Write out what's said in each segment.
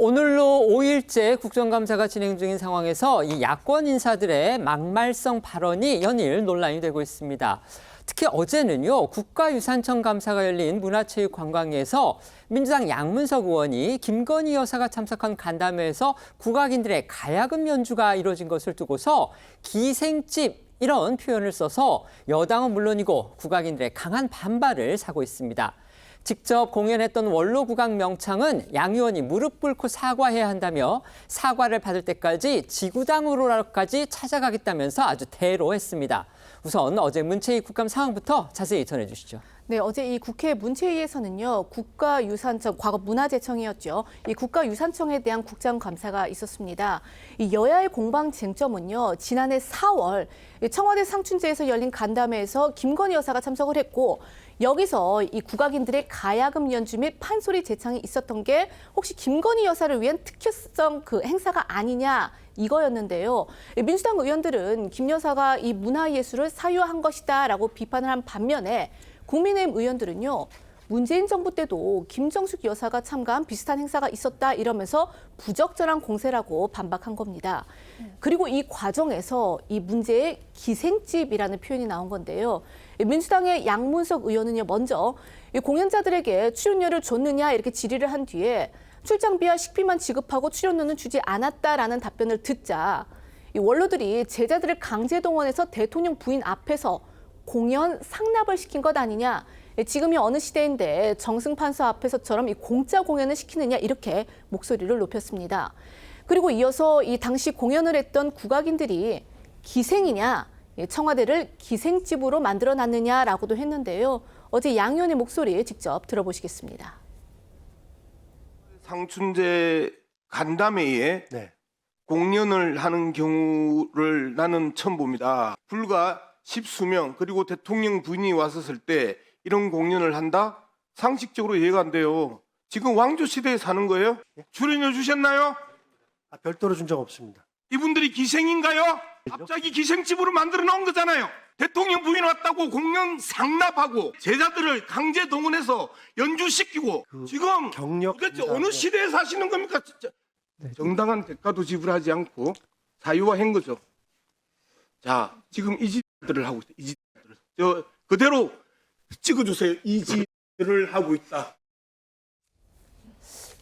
오늘로 5일째 국정감사가 진행 중인 상황에서 이 야권 인사들의 막말성 발언이 연일 논란이 되고 있습니다. 특히 어제는요, 국가유산청 감사가 열린 문화체육관광위에서 민주당 양문석 의원이 김건희 여사가 참석한 간담회에서 국악인들의 가야금 연주가 이뤄진 것을 두고서 기생집 이런 표현을 써서 여당은 물론이고 국악인들의 강한 반발을 사고 있습니다. 직접 공연했던 원로 국악 명창은 양 의원이 무릎 꿇고 사과해야 한다며 사과를 받을 때까지 지구당으로까지 찾아가겠다면서 아주 대로했습니다. 우선 어제 문체위 국감 상황부터 자세히 전해주시죠. 네, 어제 이 국회 문체위에서는요, 국가유산청, 과거 문화재청이었죠. 이 국가유산청에 대한 국정감사가 있었습니다. 이 여야의 공방 쟁점은요, 지난해 4월 청와대 상춘제에서 열린 간담회에서 김건희 여사가 참석을 했고, 여기서 이 국악인들의 가야금 연주 및 판소리 제창이 있었던 게 혹시 김건희 여사를 위한 특효성 그 행사가 아니냐 이거였는데요. 민주당 의원들은 김 여사가 이 문화예술을 사유한 것이다라고 비판을 한 반면에 국민의힘 의원들은요. 문재인 정부 때도 김정숙 여사가 참가한 비슷한 행사가 있었다 이러면서 부적절한 공세라고 반박한 겁니다. 그리고 이 과정에서 이 문제의 기생집이라는 표현이 나온 건데요. 민주당의 양문석 의원은요, 먼저 이 공연자들에게 출연료를 줬느냐 이렇게 질의를 한 뒤에 출장비와 식비만 지급하고 출연료는 주지 않았다라는 답변을 듣자 이 원로들이 제자들을 강제 동원해서 대통령 부인 앞에서 공연 상납을 시킨 것 아니냐. 지금이 어느 시대인데 정승판서 앞에서처럼 이 공짜 공연을 시키느냐 이렇게 목소리를 높였습니다. 그리고 이어서 이 당시 공연을 했던 국악인들이 기생이냐, 청와대를 기생집으로 만들어놨느냐라고도 했는데요. 어제 양 의원의 목소리 직접 들어보시겠습니다. 상춘제 간담회에 공연을 하는 경우를 나는 처음 봅니다. 불과 십수명 그리고 대통령 부인이 왔었을 때 이런 공연을 한다? 상식적으로 이해가 안 돼요. 지금 왕조 시대에 사는 거예요? 출연료 주셨나요? 별도로 준 적 없습니다. 이분들이 기생인가요? 갑자기 기생집으로 만들어 놓은 거잖아요. 대통령 부인 왔다고 공연 상납하고 제자들을 강제 동원해서 연주시키고 지금 도대체 어느 시대에 사시는 겁니까? 진짜. 정당한 대가도 지불하지 않고 사유화한 거죠. 자, 지금 이 짓들을 하고 있다. 이 짓들을. 저 그대로 찍어주세요. 이 짓들을 하고 있다.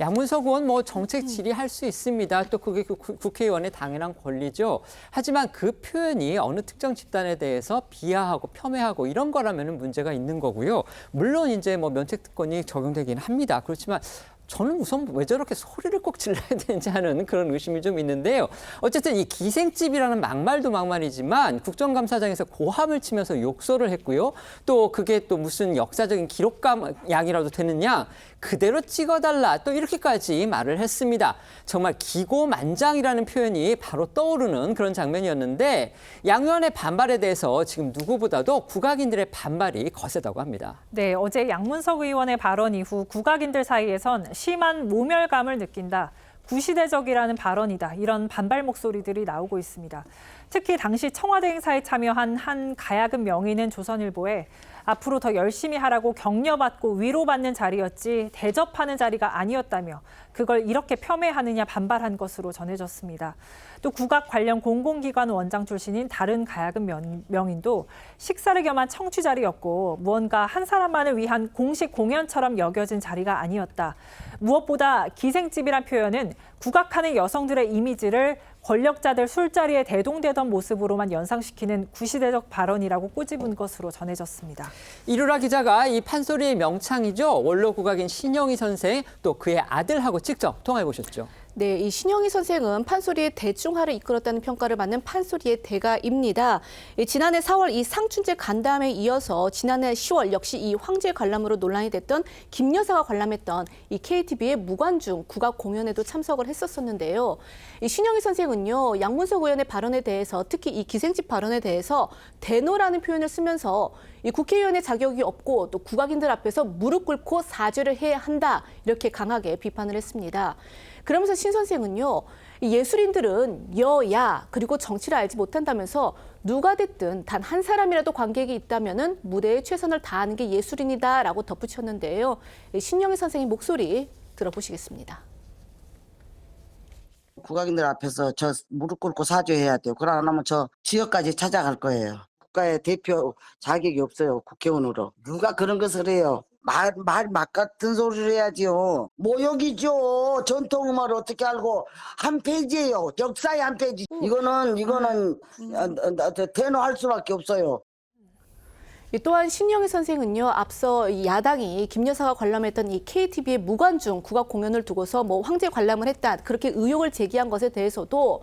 양문석 의원 정책 질의할 수 있습니다. 또 그게 국회의원의 당연한 권리죠. 하지만 그 표현이 어느 특정 집단에 대해서 비하하고 폄훼하고 이런 거라면 문제가 있는 거고요. 물론 이제 면책 특권이 적용되긴 합니다. 그렇지만 저는 우선 왜 저렇게 소리를 꼭 질러야 되는지 하는 그런 의심이 좀 있는데요. 어쨌든 이 기생집이라는 막말도 막말이지만 국정감사장에서 고함을 치면서 욕설을 했고요. 또 그게 또 무슨 역사적인 기록감 양이라도 되느냐. 그대로 찍어달라. 또 이렇게까지 말을 했습니다. 정말 기고만장이라는 표현이 바로 떠오르는 그런 장면이었는데 양 의원의 반발에 대해서 지금 누구보다도 국악인들의 반발이 거세다고 합니다. 네, 어제 양문석 의원의 발언 이후 국악인들 사이에선 심한 모멸감을 느낀다. 구시대적이라는 발언이다. 이런 반발 목소리들이 나오고 있습니다. 특히 당시 청와대 행사에 참여한 한 가야금 명의는 조선일보에 앞으로 더 열심히 하라고 격려받고 위로받는 자리였지 대접하는 자리가 아니었다며 그걸 이렇게 폄훼하느냐 반발한 것으로 전해졌습니다. 또 국악 관련 공공기관 원장 출신인 다른 가야금 명인도 식사를 겸한 청취 자리였고 무언가 한 사람만을 위한 공식 공연처럼 여겨진 자리가 아니었다. 무엇보다 기생집이란 표현은 국악하는 여성들의 이미지를 권력자들 술자리에 대동되던 모습으로만 연상시키는 구시대적 발언이라고 꼬집은 것으로 전해졌습니다. 이루라 기자가 이 판소리의 명창이죠. 원로 국악인 신영희 선생 또 그의 아들하고 직접 통화해 보셨죠. 네, 이 신영희 선생은 판소리의 대중화를 이끌었다는 평가를 받는 판소리의 대가입니다. 지난해 4월 이 상춘제 간담회에 이어서 지난해 10월 역시 이 황제 관람으로 논란이 됐던 김 여사가 관람했던 이 KTV의 무관중 국악 공연에도 참석을 했었었는데요. 이 신영희 선생은요, 양문석 의원의 발언에 대해서 특히 이 기생집 발언에 대해서 대노라는 표현을 쓰면서 이 국회의원의 자격이 없고 또 국악인들 앞에서 무릎 꿇고 사죄를 해야 한다 이렇게 강하게 비판을 했습니다. 그러면서 신 선생은요, 예술인들은 여야 그리고 정치를 알지 못한다면서 누가 됐든 단 한 사람이라도 관객이 있다면은 무대에 최선을 다하는 게 예술인이다라고 덧붙였는데요. 신영희 선생의 목소리 들어보시겠습니다. 국악인들 앞에서 저 무릎 꿇고 사죄해야 돼요. 그러고 안 하면 저 지역까지 찾아갈 거예요. 국가의 대표 자격이 없어요. 국회의원으로. 누가 그런 것을 해요. 말 같은 소리를 해야지요. 모욕이죠. 전통음악을 어떻게 알고 한 페이지예요. 역사의 한 페이지. 이거는 대노할 수밖에 없어요. 또한 신영희 선생은요, 앞서 이 야당이 김 여사가 관람했던 이 KTV의 무관중 국악 공연을 두고서 뭐 황제 관람을 했다, 그렇게 의혹을 제기한 것에 대해서도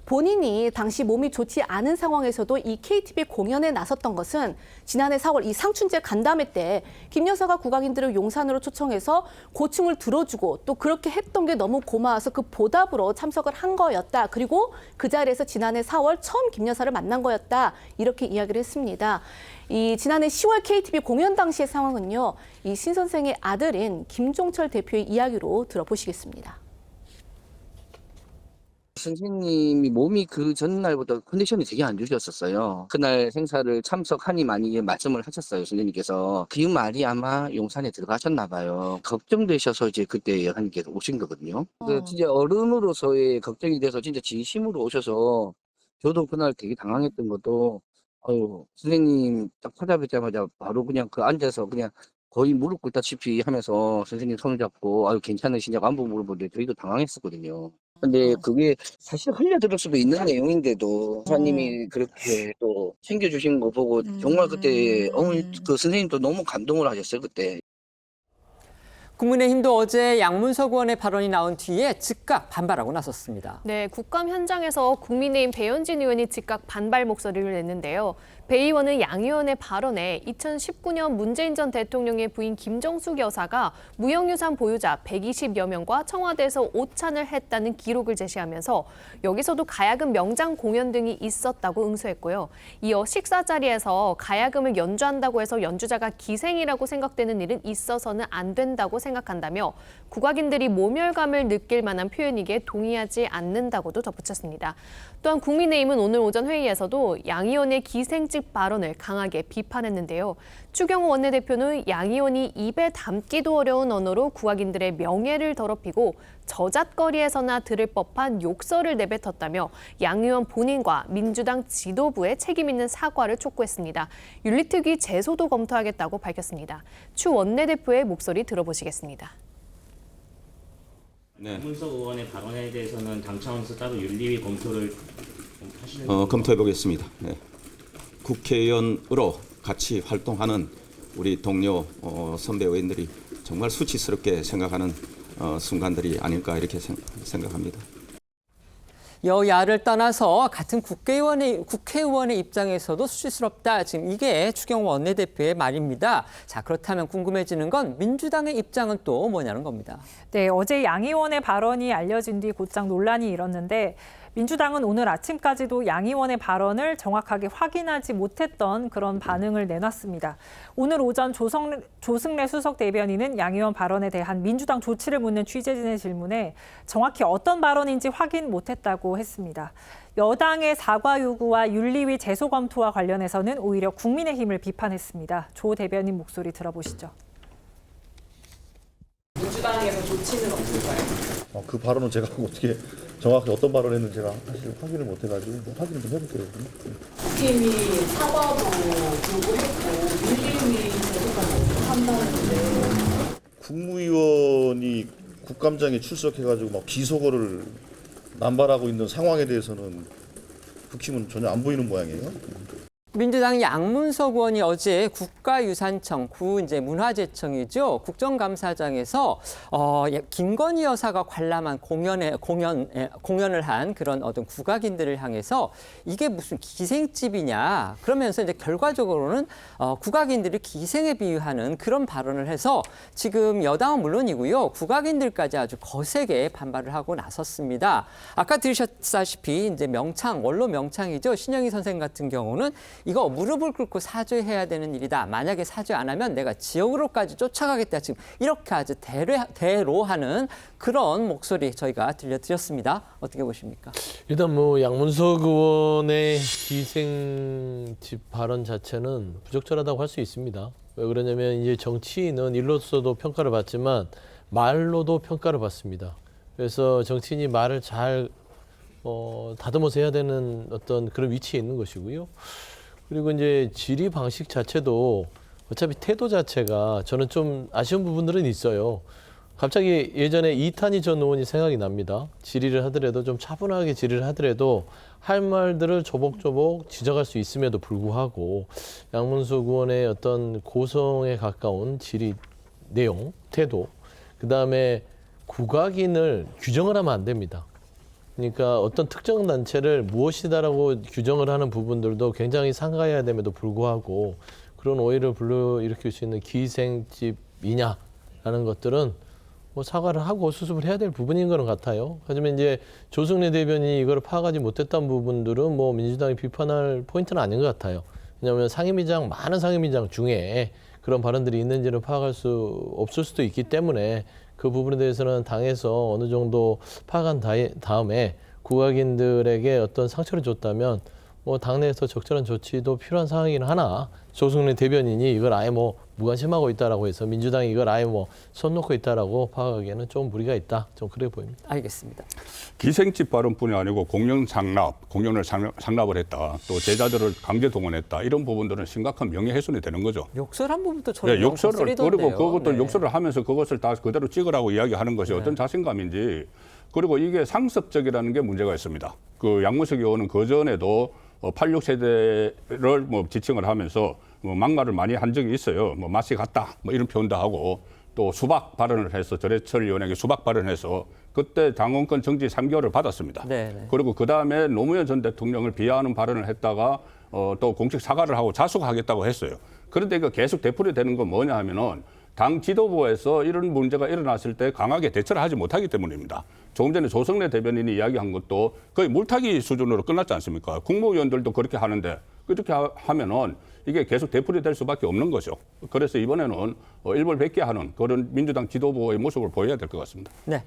본인이 당시 몸이 좋지 않은 상황에서도 이 KTV 공연에 나섰던 것은 지난해 4월 이 상춘제 간담회 때 김 여사가 국악인들을 용산으로 초청해서 고충을 들어주고 또 그렇게 했던 게 너무 고마워서 그 보답으로 참석을 한 거였다. 그리고 그 자리에서 지난해 4월 처음 김 여사를 만난 거였다. 이렇게 이야기를 했습니다. 이 지난해 10월 KTV 공연 당시의 상황은요, 이 신 선생의 아들인 김종철 대표의 이야기로 들어보시겠습니다. 선생님이 몸이 그 전날보다 컨디션이 되게 안 좋으셨었어요. 그날 행사를 참석하니 많이 말씀을 하셨어요, 선생님께서. 그 말이 아마 용산에 들어가셨나 봐요. 걱정되셔서 이제 그때 여사님께서 오신 거거든요. 그래서 진짜 어른으로서의 걱정이 돼서 진짜 진심으로 오셔서 저도 그날 되게 당황했던 것도 선생님 딱 찾아뵙자마자 바로 그냥 그 앉아서 그냥 거의 무릎 꿇다시피 하면서 선생님 손을 잡고 괜찮으시냐고 안부 물어보는데 저희도 당황했었거든요. 근데 그게 사실 흘려들을 수도 있는 내용인데도 사님이 그렇게 또 챙겨주신 거 보고 정말 그때 그 선생님도 너무 감동을 하셨어요, 그때. 국민의힘도 어제 양문석 의원의 발언이 나온 뒤에 즉각 반발하고 나섰습니다. 네, 국감 현장에서 국민의힘 배현진 의원이 즉각 반발 목소리를 냈는데요. 배 의원은 양 의원의 발언에 2019년 문재인 전 대통령의 부인 김정숙 여사가 무형유산 보유자 120여 명과 청와대에서 오찬을 했다는 기록을 제시하면서 여기서도 가야금 명장 공연 등이 있었다고 응수했고요. 이어 식사 자리에서 가야금을 연주한다고 해서 연주자가 기생이라고 생각되는 일은 있어서는 안 된다고 생각한다며 국악인들이 모멸감을 느낄 만한 표현이기에 동의하지 않는다고도 덧붙였습니다. 또한 국민의힘은 오늘 오전 회의에서도 양 의원의 기생집 발언을 강하게 비판했는데요. 추경호 원내대표는 양 의원이 입에 담기도 어려운 언어로 국악인들의 명예를 더럽히고 저잣거리에서나 들을 법한 욕설을 내뱉었다며 양 의원 본인과 민주당 지도부에 책임 있는 사과를 촉구했습니다. 윤리특위 제소도 검토하겠다고 밝혔습니다. 추 원내대표의 목소리 들어보시겠습니다. 네. 문석 의원의 발언에 대해서는 당 차원에서 따로 윤리위 검토를 하시는 검토해 보겠습니다. 네. 국회의원으로 같이 활동하는 우리 동료 선배 의원들이 정말 수치스럽게 생각하는 순간들이 아닐까 이렇게 생각합니다. 여야를 떠나서 같은 국회의원의 입장에서도 수치스럽다. 지금 이게 추경호 원내대표의 말입니다. 자, 그렇다면 궁금해지는 건 민주당의 입장은 또 뭐냐는 겁니다. 네, 어제 양 의원의 발언이 알려진 뒤 곧장 논란이 일었는데 민주당은 오늘 아침까지도 양 의원의 발언을 정확하게 확인하지 못했던 그런 반응을 내놨습니다. 오늘 오전 조승래 수석 대변인은 양 의원 발언에 대한 민주당 조치를 묻는 취재진의 질문에 정확히 어떤 발언인지 확인 못했다고 했습니다. 여당의 사과 요구와 윤리위 제소 검토와 관련해서는 오히려 국민의힘을 비판했습니다. 조 대변인 목소리 들어보시죠. 민주당에서 조치는 없을까요? 그 발언은 제가 어떻게 정확히 어떤 발언을 했는지 제가 사실 확인을 못 해가지고 확인을 좀 해볼게요. 국힘이 사과도 요구했고 윤리위 제소까지 한다는데 국무위원이 국감장에 출석해가지고 막 비속어를 남발하고 있는 상황에 대해서는 국힘은 전혀 안 보이는 모양이에요. 민주당 양문석 의원이 어제 국가유산청 이제 문화재청이죠. 국정감사장에서 김건희 여사가 관람한 공연을 한 그런 어떤 국악인들을 향해서 이게 무슨 기생집이냐. 그러면서 이제 결과적으로는 국악인들을 기생에 비유하는 그런 발언을 해서 지금 여당은 물론이고요. 국악인들까지 아주 거세게 반발을 하고 나섰습니다. 아까 들으셨다시피 이제 원로 명창이죠. 신영희 선생 같은 경우는 이거 무릎을 꿇고 사죄해야 되는 일이다. 만약에 사죄 안 하면 내가 지역으로까지 쫓아가겠다. 지금 이렇게 아주 대로하는 그런 목소리 저희가 들려드렸습니다. 어떻게 보십니까? 일단 양문석 의원의 기생집 발언 자체는 부적절하다고 할 수 있습니다. 왜 그러냐면 이제 정치인은 일로서도 평가를 받지만 말로도 평가를 받습니다. 그래서 정치인이 말을 잘 다듬어서 해야 되는 어떤 그런 위치에 있는 것이고요. 그리고 이제 질의 방식 자체도 어차피 태도 자체가 저는 좀 아쉬운 부분들은 있어요. 갑자기 예전에 이탄희 전 의원이 생각이 납니다. 질의를 하더라도 좀 차분하게 질의를 하더라도 할 말들을 조목조목 지적할 수 있음에도 불구하고 양문석 의원의 어떤 고성에 가까운 질의 내용, 태도, 그다음에 국악인을 규정을 하면 안 됩니다. 그러니까 어떤 특정 단체를 무엇이다라고 규정을 하는 부분들도 굉장히 상가해야 됨에도 불구하고 그런 오해를 불러일으킬 수 있는 기생집이냐라는 것들은 뭐 사과를 하고 수습을 해야 될 부분인 것 같아요. 하지만 이제 조승래 대변인이 이걸 파악하지 못했던 부분들은 뭐 민주당이 비판할 포인트는 아닌 것 같아요. 왜냐하면 많은 상임위장 중에 그런 발언들이 있는지를 파악할 수 없을 수도 있기 때문에 그 부분에 대해서는 당에서 어느 정도 파악한 다음에 국악인들에게 어떤 상처를 줬다면 뭐 당내에서 적절한 조치도 필요한 상황이긴 하나 조승래 대변인이 이걸 아예 뭐 무관심하고 있다라고 해서 민주당이 이걸 아예 뭐 손 놓고 있다라고 파악하기에는 좀 무리가 있다. 좀 그래 보입니다. 알겠습니다. 기생집 발언뿐이 아니고 공룡 공룡을 상납을 했다. 또 제자들을 강제 동원했다. 이런 부분들은 심각한 명예훼손이 되는 거죠. 욕설한 부분도 저는 욕설을 그리고 그것도 네. 욕설을 하면서 그것을 다 그대로 찍으라고 이야기하는 것이 어떤 자신감인지. 그리고 이게 상습적이라는 게 문제가 있습니다. 그 양문석 의원은 그 전에도 86세대를 뭐 지칭을 하면서 뭐 막말을 많이 한 적이 있어요. 뭐 맛이 같다, 뭐 이런 표현도 하고 또 수박 발언을 해서 전해철 의원에게 수박 발언해서 그때 당원권 정지 3개월을 받았습니다. 네네. 그리고 그 다음에 노무현 전 대통령을 비하하는 발언을 했다가 또 공식 사과를 하고 자수하겠다고 했어요. 그런데 이거 계속 되풀이되는 건 뭐냐 하면은 당 지도부에서 이런 문제가 일어났을 때 강하게 대처를 하지 못하기 때문입니다. 조금 전에 조성래 대변인이 이야기한 것도 거의 물타기 수준으로 끝났지 않습니까? 국무위원들도 그렇게 하는데 그렇게 하면은 이게 계속 되풀이될 수밖에 없는 거죠. 그래서 이번에는 일벌백계하는 그런 민주당 지도부의 모습을 보여야 될 것 같습니다. 네.